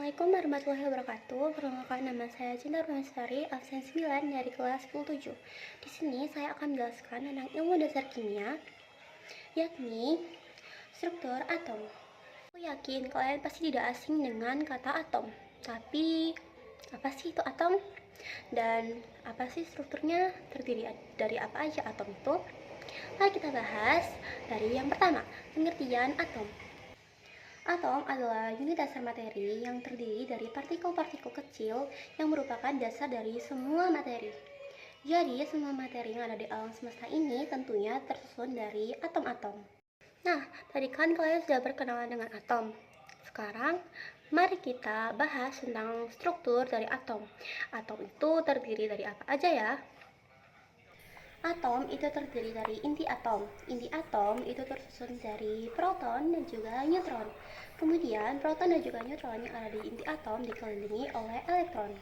Assalamualaikum warahmatullahi wabarakatuh. Perkenalkan, nama saya Cinta Rumansari, absen 9 dari kelas 17. Di sini saya akan menjelaskan tentang ilmu dasar kimia, yakni struktur atom. Aku yakin kalian pasti tidak asing dengan kata atom. Tapi, apa sih itu atom? Dan apa sih strukturnya? Terdiri dari apa aja atom itu? Mari kita bahas dari yang pertama, pengertian atom. Atom adalah unit dasar materi yang terdiri dari partikel-partikel kecil yang merupakan dasar dari semua materi. Jadi, semua materi yang ada di alam semesta ini tentunya tersusun dari atom-atom. Nah, tadi kan kalian sudah berkenalan dengan atom. Sekarang, mari kita bahas tentang struktur dari atom. Atom itu terdiri dari apa aja ya? Atom itu terdiri dari inti atom. Inti atom itu tersusun dari proton dan juga neutron. Kemudian proton dan juga neutron yang ada di inti atom dikelilingi oleh elektron.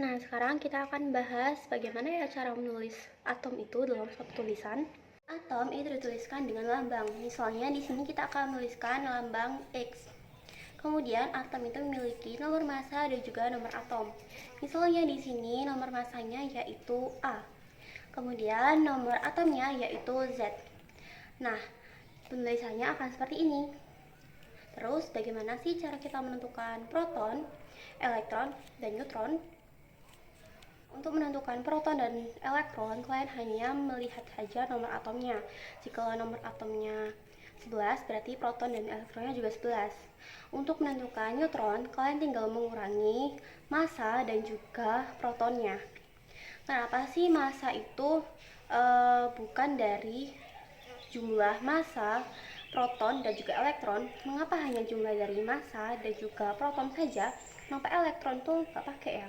Nah, sekarang kita akan bahas bagaimana ya cara menulis atom itu dalam suatu tulisan. Atom itu dituliskan dengan lambang. Misalnya di sini kita akan menuliskan lambang X. Kemudian atom itu memiliki nomor massa dan juga nomor atom. Misalnya di sini nomor massanya yaitu A. Kemudian nomor atomnya yaitu Z. Nah, penulisannya akan seperti ini. Terus bagaimana sih cara kita menentukan proton, elektron, dan neutron? Untuk menentukan proton dan elektron, kalian hanya melihat saja nomor atomnya. Jika nomor atomnya 11, berarti proton dan elektronnya juga 11. Untuk menentukan neutron, kalian tinggal mengurangi massa dan juga protonnya. Kenapa sih massa itu bukan dari jumlah massa proton dan juga elektron? Mengapa hanya jumlah dari massa dan juga proton saja? Kenapa elektron tuh nggak pakai ya?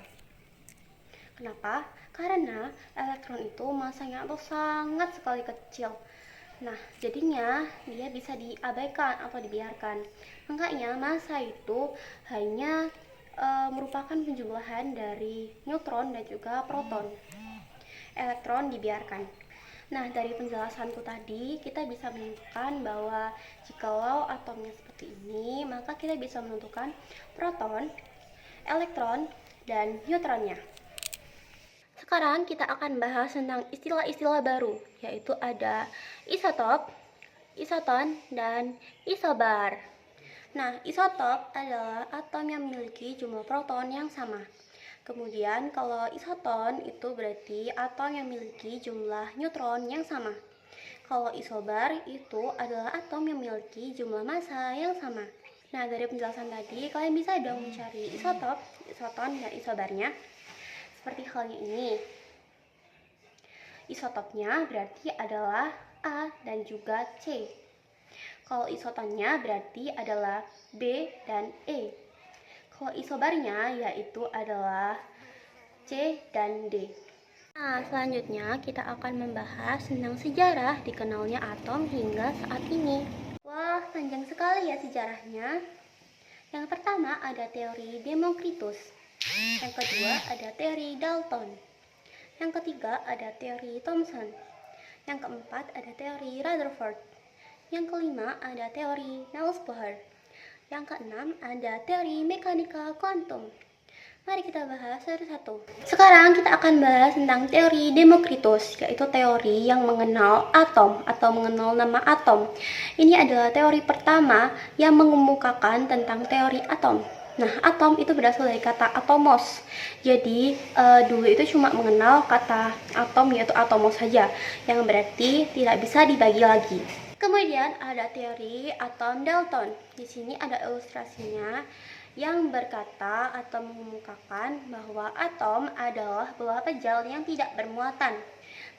Kenapa? Karena elektron itu massanya tuh sangat sekali kecil. Nah, jadinya dia bisa diabaikan atau dibiarkan. Makanya massa itu hanya merupakan penjumlahan dari neutron dan juga proton. Elektron dibiarkan. Nah, dari penjelasanku tadi, kita bisa menentukan bahwa jikalau atomnya seperti ini, maka kita bisa menentukan proton, elektron, dan neutronnya. Sekarang kita akan bahas tentang istilah-istilah baru, yaitu ada isotop, isoton, dan isobar. Nah, isotop adalah atom yang memiliki jumlah proton yang sama. Kemudian kalau isoton itu berarti atom yang memiliki jumlah neutron yang sama. Kalau isobar itu adalah atom yang memiliki jumlah massa yang sama. Nah, dari penjelasan tadi kalian bisa dong mencari isotop, isoton, dan isobarnya. Seperti halnya ini. Isotopnya berarti adalah A dan juga C. Kalau isotonnya berarti adalah B dan E. Kalau isobarnya yaitu adalah C dan D. Nah, selanjutnya kita akan membahas tentang sejarah dikenalnya atom hingga saat ini. Wah, panjang sekali ya sejarahnya. Yang pertama ada teori Demokritus. Yang kedua ada teori Dalton. Yang ketiga ada teori Thomson. Yang keempat ada teori Rutherford. Yang kelima ada teori Niels Bohr. Yang keenam ada teori mekanika kuantum. Mari kita bahas satu-satu. Sekarang kita akan bahas tentang teori Demokritus, yaitu teori yang mengenal atom atau mengenal nama atom. Ini adalah teori pertama yang mengemukakan tentang teori atom. Nah, atom itu berasal dari kata atomos. Jadi, dulu itu cuma mengenal kata atom yaitu atomos saja, yang berarti tidak bisa dibagi lagi. Kemudian ada teori atom Dalton. Di sini ada ilustrasinya yang berkata atau mengemukakan bahwa atom adalah bola pejal yang tidak bermuatan.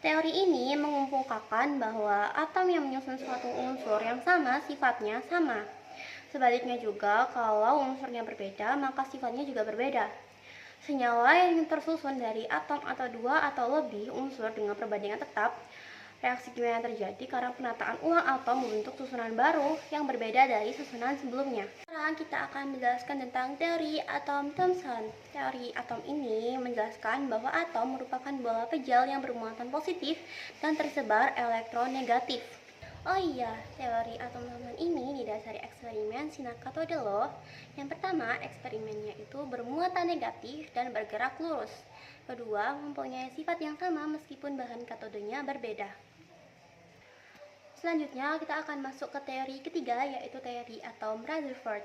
Teori ini mengemukakan bahwa atom yang menyusun suatu unsur yang sama sifatnya sama. Sebaliknya juga, kalau unsurnya berbeda, maka sifatnya juga berbeda. Senyawa yang tersusun dari atom atau dua atau lebih unsur dengan perbandingan tetap, reaksi kimia yang terjadi karena penataan ulang atom membentuk susunan baru yang berbeda dari susunan sebelumnya. Sekarang kita akan menjelaskan tentang teori atom Thomson. Teori atom ini menjelaskan bahwa atom merupakan bola pejal yang bermuatan positif dan tersebar elektron negatif. Oh iya, teori atom logam ini didasari eksperimen sinar katode loh. Yang pertama, eksperimennya itu bermuatan negatif dan bergerak lurus. Kedua, mempunyai sifat yang sama meskipun bahan katodenya berbeda. Selanjutnya, kita akan masuk ke teori ketiga, yaitu teori atom Rutherford.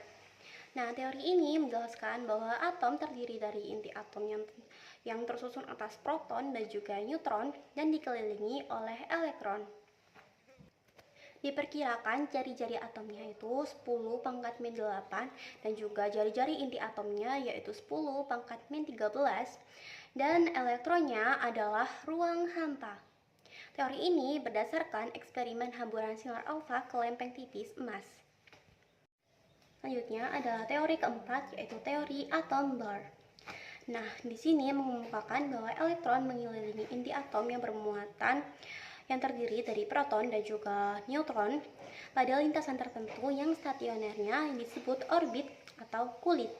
Nah, teori ini menjelaskan bahwa atom terdiri dari inti atom yang tersusun atas proton dan juga neutron dan dikelilingi oleh elektron. Diperkirakan jari-jari atomnya itu 10 pangkat min 8 dan juga jari-jari inti atomnya yaitu 10 pangkat min 13 dan elektronnya adalah ruang hampa. Teori ini berdasarkan eksperimen hamburan sinar alfa ke lempeng tipis emas. Selanjutnya adalah teori keempat, yaitu teori atom Bohr. Nah, di sini mengemukakan bahwa elektron mengelilingi inti atom yang bermuatan yang terdiri dari proton dan juga neutron pada lintasan tertentu yang stasionernya disebut orbit atau kulit.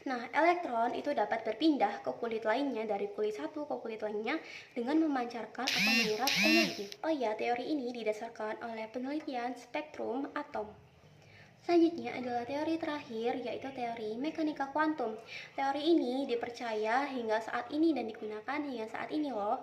Nah, elektron itu dapat berpindah ke kulit lainnya dari kulit satu ke kulit lainnya dengan memancarkan atau menyerap energi. Oh ya, teori ini didasarkan oleh penelitian spektrum atom. Selanjutnya adalah teori terakhir, yaitu teori mekanika kuantum. Teori ini dipercaya hingga saat ini dan digunakan hingga saat ini loh.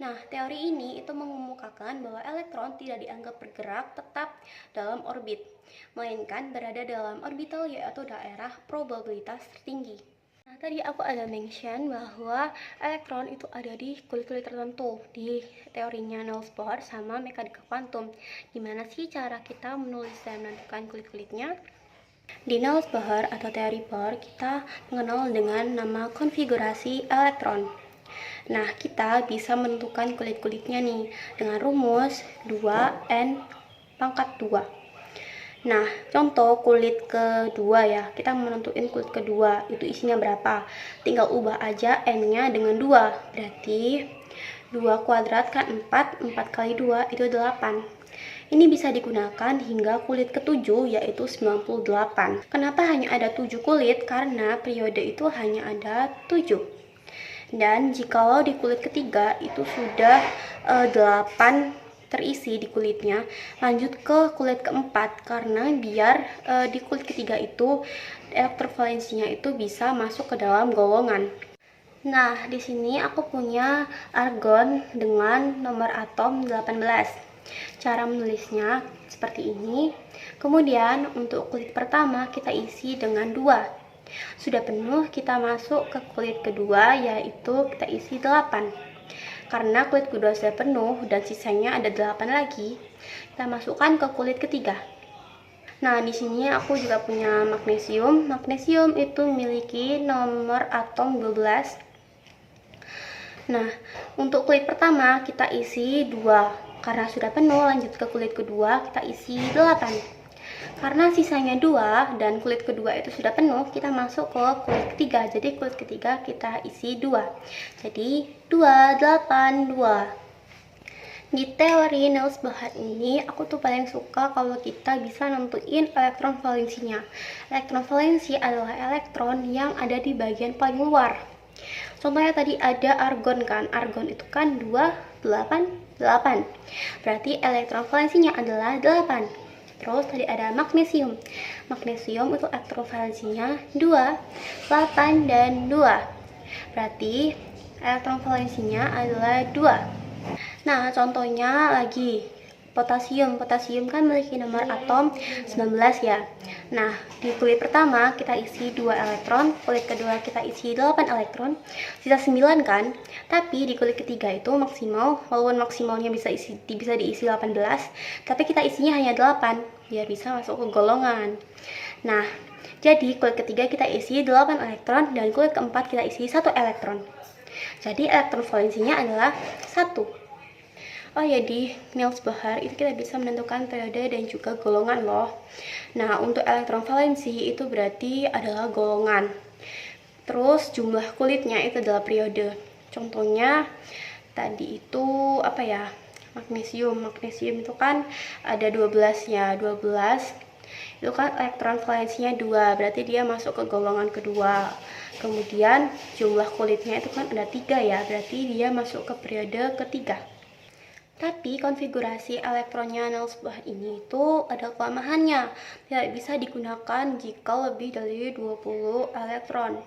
Nah, teori ini itu mengemukakan bahwa elektron tidak dianggap bergerak tetap dalam orbit, melainkan berada dalam orbital yaitu daerah probabilitas tertinggi. Nah, tadi aku ada mention bahwa elektron itu ada di kulit-kulit tertentu di teorinya Niels Bohr sama mekanika kuantum. Gimana sih cara kita menulis dan menentukan kulit-kulitnya? Di Niels Bohr atau teori Bohr, kita mengenal dengan nama konfigurasi elektron. Nah, kita bisa menentukan kulit-kulitnya nih dengan rumus 2N pangkat 2. Nah, contoh kulit kedua ya, kita menentuin kulit kedua itu isinya berapa. Tinggal ubah aja N-nya dengan 2. Berarti 2 kuadrat kan 4, 4 kali 2 itu 8. Ini bisa digunakan hingga kulit ketujuh yaitu 98. Kenapa hanya ada 7 kulit? Karena periode itu hanya ada 7. Dan jikalau di kulit ketiga itu sudah 8 terisi di kulitnya, lanjut ke kulit keempat karena biar di kulit ketiga itu elektrovalensinya itu bisa masuk ke dalam golongan. Nah, di sini aku punya argon dengan nomor atom 18. Cara menulisnya seperti ini. Kemudian untuk kulit pertama kita isi dengan 2. Sudah penuh, kita masuk ke kulit kedua, yaitu kita isi 8. Karena kulit kedua sudah penuh dan sisanya ada 8 lagi, kita masukkan ke kulit ketiga. Nah, di sini aku juga punya magnesium. Magnesium itu memiliki nomor atom 12. Nah, untuk kulit pertama kita isi 2. Karena sudah penuh, lanjut ke kulit kedua, kita isi 8. Karena sisanya 2 dan kulit kedua itu sudah penuh, kita masuk ke kulit ketiga. Jadi kulit ketiga kita isi 2. Jadi 2, 8, 2. Di teori Niels Bohr ini, aku tuh paling suka kalau kita bisa nentuin elektron valensinya. Elektron valensi adalah elektron yang ada di bagian paling luar. Contohnya tadi ada argon kan. Argon itu kan 2, 8, 8. Berarti elektron valensinya adalah 8. Terus tadi ada magnesium. Magnesium itu elektrovalensinya 2, 8, dan 2. Berarti elektron valensinya adalah 2. Nah, contohnya lagi potasium. Potasium kan memiliki nomor atom 19 ya. Nah, di kulit pertama kita isi 2 elektron, kulit kedua kita isi 8 elektron, sisa 9 kan. Tapi di kulit ketiga itu maksimal, walaupun maksimalnya bisa diisi 18, tapi kita isinya hanya 8 biar bisa masuk ke golongan. Nah, jadi kulit ketiga kita isi 8 elektron dan kulit keempat kita isi 1 elektron. Jadi elektron valensinya adalah 1. Oh ya, di Niels Bohr itu kita bisa menentukan periode dan juga golongan loh. Nah, untuk elektron valensi itu berarti adalah golongan. Terus jumlah kulitnya itu adalah periode. Contohnya tadi itu apa ya? Magnesium. Magnesium itu kan ada 12 ya. 12 itu kan elektron valensinya 2, berarti dia masuk ke golongan kedua. Kemudian jumlah kulitnya itu kan ada 3 ya, berarti dia masuk ke periode ketiga. Tapi konfigurasi elektronnya Niels Bohr ini itu ada kelemahannya. Tidak bisa digunakan jika lebih dari 20 elektron.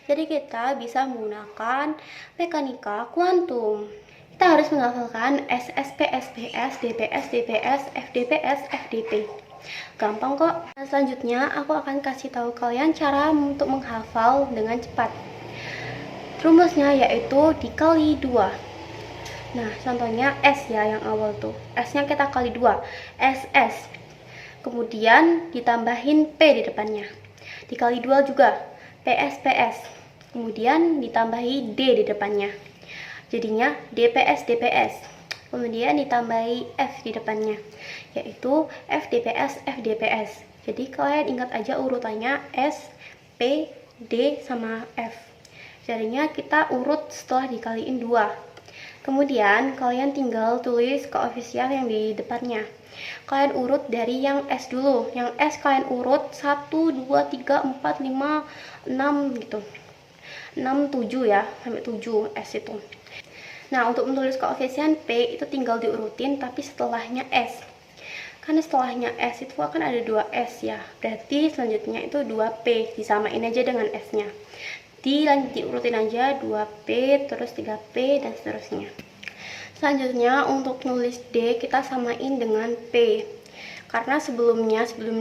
Jadi kita bisa menggunakan mekanika kuantum. Kita harus menghafalkan SSP, SPS, DPS, DPS, FDPS, FDP. Gampang kok. Nah, selanjutnya aku akan kasih tahu kalian cara untuk menghafal dengan cepat. Rumusnya yaitu dikali 2. Nah, contohnya S ya yang awal tuh. S-nya kita kali 2. SS. Kemudian ditambahin P di depannya. Dikali 2 juga. PS, PS. Kemudian ditambahi D di depannya. Jadinya DPS, DPS. Kemudian ditambahi F di depannya. Yaitu FDPS, FDPS. Jadi kalian ingat aja urutannya S, P, D, sama F. Jadinya kita urut setelah dikaliin 2. Kemudian kalian tinggal tulis koefisien yang di depannya. Kalian urut dari yang S dulu. Yang S kalian urut 1, 2, 3, 4, 5, 6 gitu. 6, 7 ya, sampai 7 S itu. Nah, untuk menulis koefisien P itu tinggal diurutin tapi setelahnya S. Karena setelahnya S itu akan ada 2 S ya. Berarti selanjutnya itu 2P, disamain aja dengan S-nya. Diurutin aja 2P, terus 3P, dan seterusnya. Selanjutnya untuk nulis D kita samain dengan P. Karena sebelum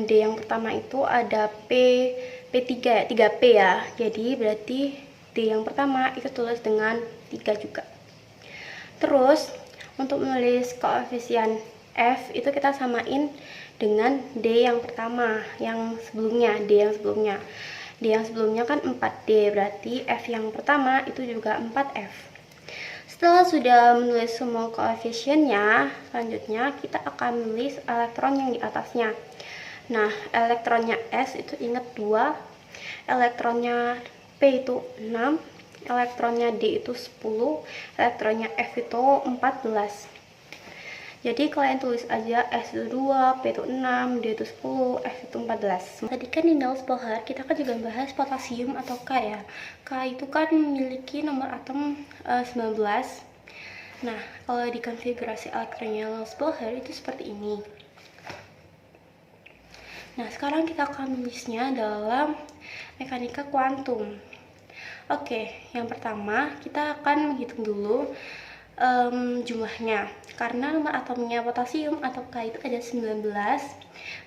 D yang pertama itu ada P3 ya, 3P ya. Jadi berarti D yang pertama itu tulis dengan 3 juga. Terus untuk menulis koefisien F itu kita samain dengan D yang pertama, yang sebelumnya, D yang sebelumnya. D yang sebelumnya kan 4D, berarti F yang pertama itu juga 4F. Setelah sudah menulis semua koefisiennya, selanjutnya kita akan menulis elektron yang di atasnya. Nah, elektronnya S itu ingat 2, elektronnya P itu 6, elektronnya D itu 10, elektronnya F itu 14. Jadi kalian tulis aja S itu 2, P itu 6, D itu 10, F itu 14. Tadi kan di Niels Bohr kita kan juga bahas potasium atau K ya. K itu kan memiliki nomor atom 19. Nah, kalau di konfigurasi elektronnya Niels Bohr itu seperti ini. Nah, sekarang kita akan menulisnya dalam mekanika kuantum. Oke, yang pertama kita akan menghitung dulu jumlahnya. Karena nomor atomnya potasium atau K itu ada 19,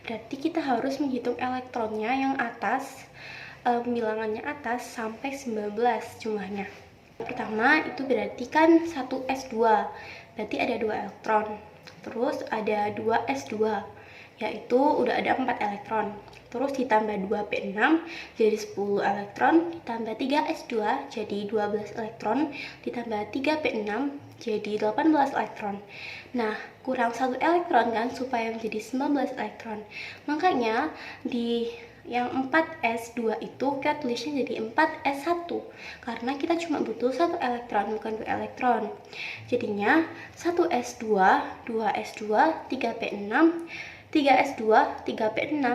berarti kita harus menghitung elektronnya yang atas, bilangannya atas sampai 19 jumlahnya. Pertama itu berarti kan 1s2, berarti ada 2 elektron. Terus ada 2s2, yaitu udah ada 4 elektron. Terus ditambah 2p6 jadi 10 elektron, ditambah 3s2 jadi 12 elektron, ditambah 3p6 jadi 18 elektron. Nah, kurang 1 elektron kan supaya menjadi 19 elektron. Makanya di yang 4s2 itu kita tulisnya jadi 4s1 karena kita cuma butuh 1 elektron bukan 2 elektron. Jadinya 1s2, 2s2, 3p6, 3s2, 3p6,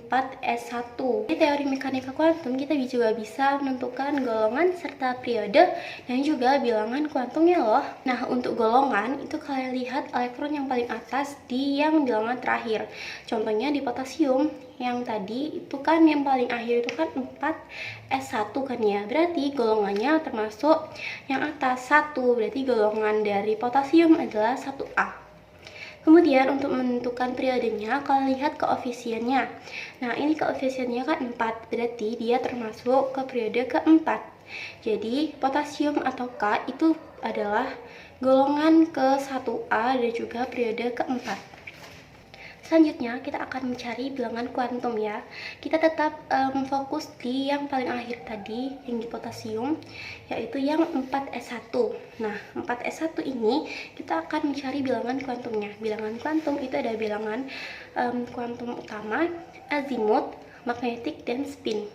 4s1. Di teori mekanika kuantum kita juga bisa menentukan golongan serta periode dan juga bilangan kuantumnya loh. Nah, untuk golongan itu kalian lihat elektron yang paling atas di yang bilangan terakhir. Contohnya di potasium yang tadi itu kan yang paling akhir itu kan 4s1 kan ya. Berarti golongannya termasuk yang atas 1. Berarti golongan dari potasium adalah 1A. Kemudian untuk menentukan periodenya, kalian lihat koefisiennya. Nah, ini koefisiennya kan 4, berarti dia termasuk ke periode keempat. Jadi, potasium atau K itu adalah golongan ke-1A dan juga periode keempat. Selanjutnya kita akan mencari bilangan kuantum ya. Kita tetap fokus di yang paling akhir tadi, yang di potasium, yaitu yang 4s1. Nah, 4s1 ini kita akan mencari bilangan kuantumnya. Bilangan kuantum itu ada bilangan kuantum utama, azimut, magnetik, dan spin.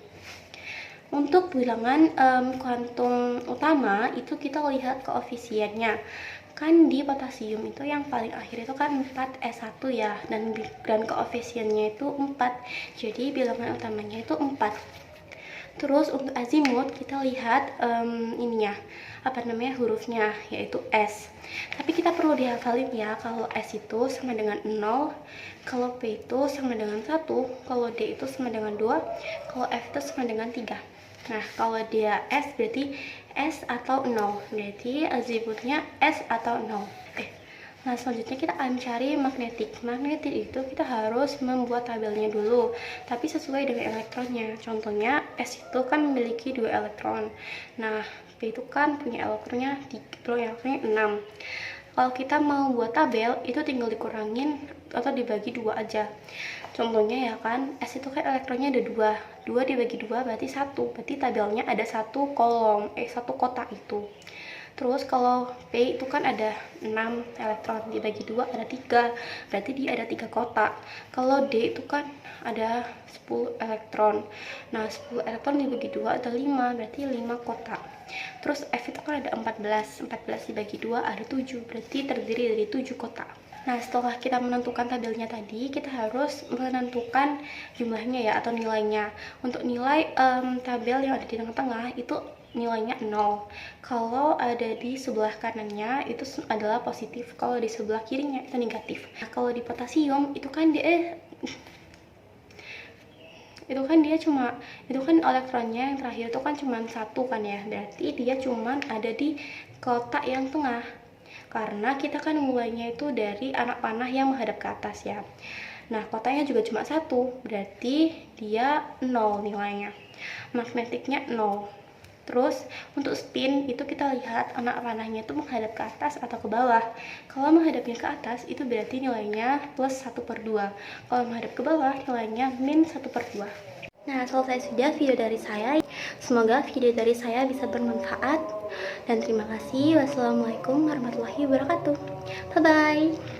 Untuk bilangan kuantum utama itu kita lihat koefisiennya. Kan di potasium itu yang paling akhir itu kan 4s1 ya, dan koefisiennya itu 4. Jadi bilangan utamanya itu 4. Terus untuk azimut kita lihat hurufnya, yaitu S. Tapi kita perlu dihafalin ya, kalau S itu sama dengan 0, kalau P itu sama dengan 1, kalau D itu sama dengan 2, kalau F itu sama dengan 3. Nah, kalau dia S berarti S atau 0, berarti azimutnya S atau 0. Nah, selanjutnya kita akan cari magnetik. Magnetik itu kita harus membuat tabelnya dulu, tapi sesuai dengan elektronnya. Contohnya S itu kan memiliki 2 elektron. Nah, P itu kan punya elektronnya 6. Kalau kita mau buat tabel, itu tinggal dikurangin atau dibagi 2 aja. Contohnya ya kan, S itu kan elektronnya ada 2. 2 dibagi 2 berarti 1. Berarti tabelnya ada satu kotak itu. Terus kalau P itu kan ada 6 elektron, dibagi 2 ada 3, berarti dia ada 3 kotak. Kalau D itu kan ada 10 elektron. Nah, 10 elektron dibagi 2 ada 5, berarti 5 kotak. Terus F itu kan ada 14 dibagi 2 ada 7, berarti terdiri dari 7 kotak. Nah, setelah kita menentukan tabelnya tadi, kita harus menentukan jumlahnya ya, atau nilainya. Untuk nilai tabel yang ada di tengah-tengah itu nilainya 0. Kalau ada di sebelah kanannya itu adalah positif, kalau di sebelah kirinya itu negatif. Nah, kalau di potasium itu kan elektronnya yang terakhir itu kan cuma 1 kan ya, berarti dia cuma ada di kotak yang tengah, karena kita kan mulainya itu dari anak panah yang menghadap ke atas ya. Nah, kotaknya juga cuma 1, berarti dia 0 nilainya, magnetiknya 0. Terus untuk spin itu kita lihat anak panahnya itu menghadap ke atas atau ke bawah. Kalau menghadapnya ke atas itu berarti nilainya plus 1/2. Kalau menghadap ke bawah nilainya min 1/2. Nah, selesai sudah video dari saya. Semoga video dari saya bisa bermanfaat. Dan terima kasih. Wassalamualaikum warahmatullahi wabarakatuh. Bye-bye.